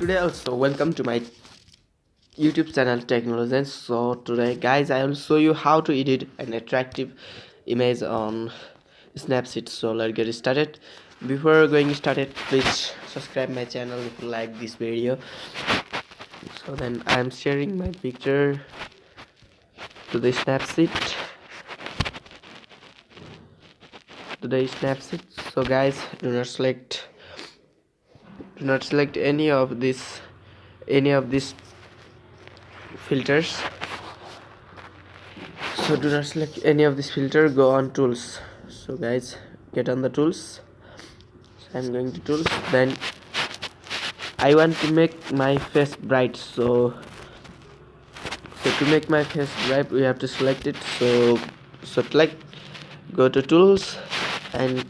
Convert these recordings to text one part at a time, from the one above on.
Today also welcome to my YouTube channel Technology. So today guys I will show you how to edit an attractive image on Snapseed. So let's get started. Before going started, please subscribe my channel if you like this video. So then I am sharing my picture to the Snapseed. So guys, do not select any of these filters. So do not select any of this filter, go on tools. So guys, get on the tools. So I'm going to tools. Then I want to make my face bright. So to make my face bright, we have to select it. So select, go to tools and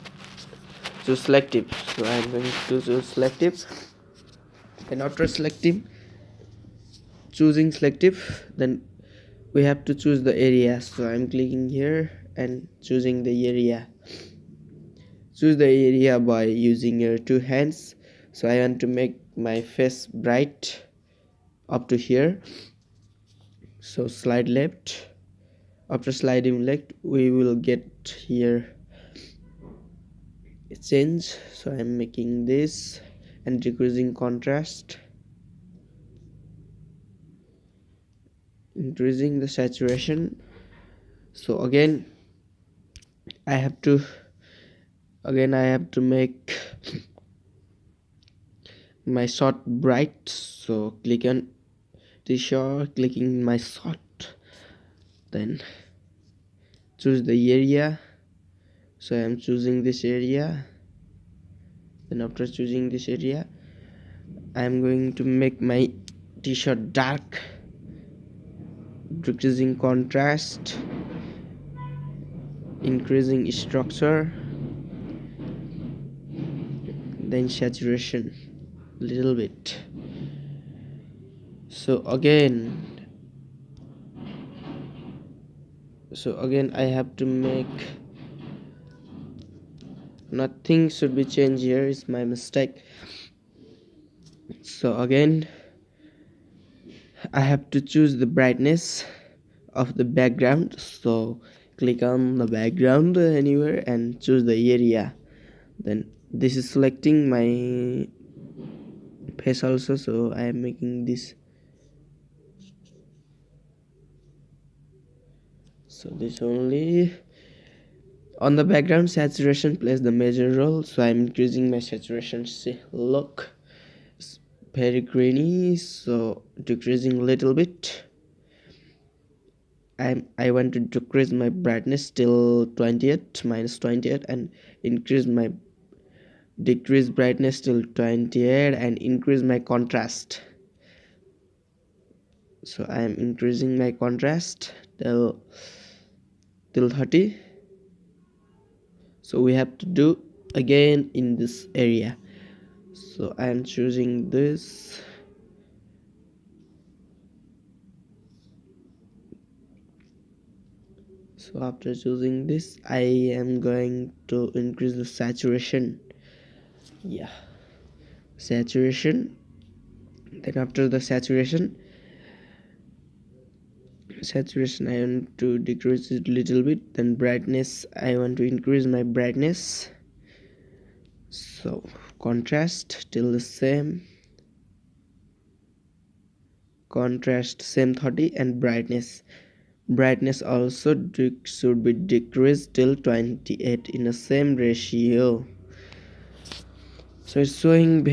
choose selective. So I'm going to choose selective. And after choosing selective, then we have to choose the area. So I'm clicking here and choosing the area. Choose the area by using your two hands. So I want to make my face bright up to here. So slide left. After sliding left, we will get here a change. So I'm making this and decreasing contrast, increasing the saturation. So again I have to make my shot bright. So click on the shot, clicking my shot, then choose the area. So I am choosing this area. Then after choosing this area, I am going to make my t-shirt dark, decreasing contrast, increasing structure, then saturation little bit. So again I have to make, nothing should be changed here, is my mistake. So again I have to choose the brightness of the background. So click on the background anywhere and choose the area. Then this is selecting my face also, so I am making this. So this only. On the background, saturation plays the major role, so I'm increasing my saturation. See, look, it's very grainy, so decreasing a little bit. I want to decrease my brightness till 28, minus 28, and decrease brightness till 28 and increase my contrast. So I am increasing my contrast till 30. So we have to do again in this area. So I am choosing this. So after choosing this, I am going to increase the saturation. Yeah, saturation. Then after the saturation I want to decrease it a little bit. Then brightness, I want to increase my brightness. So contrast still the same, contrast same 30, and brightness also should be decreased till 28 in the same ratio. So it's showing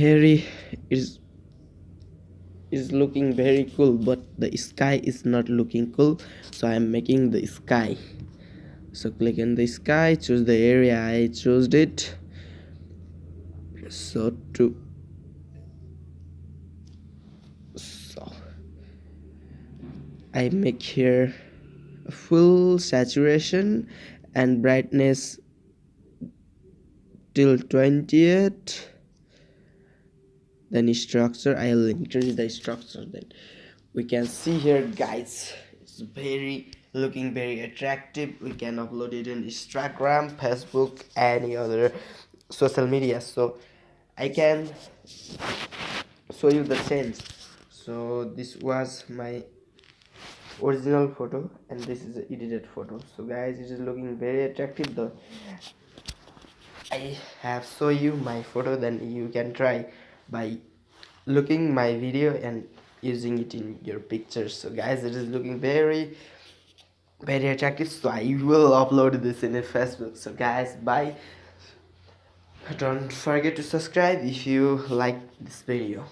is looking very cool, but the sky is not looking cool. So I'm making the sky. So click on the sky, choose the area, I chose it. So I make here full saturation and brightness till 28. Then structure, I'll increase the structure. Then we can see here guys, it's looking very attractive. We can upload it in Instagram, Facebook, any other social media. So I can show you the change. So this was my original photo and this is the edited photo. So guys, it is looking very attractive though. I have show you my photo, then you can try by looking my video and using it in your pictures. So guys, it is looking very attractive, so I will upload this in a Facebook. So guys, bye. Don't forget to subscribe if you like this video.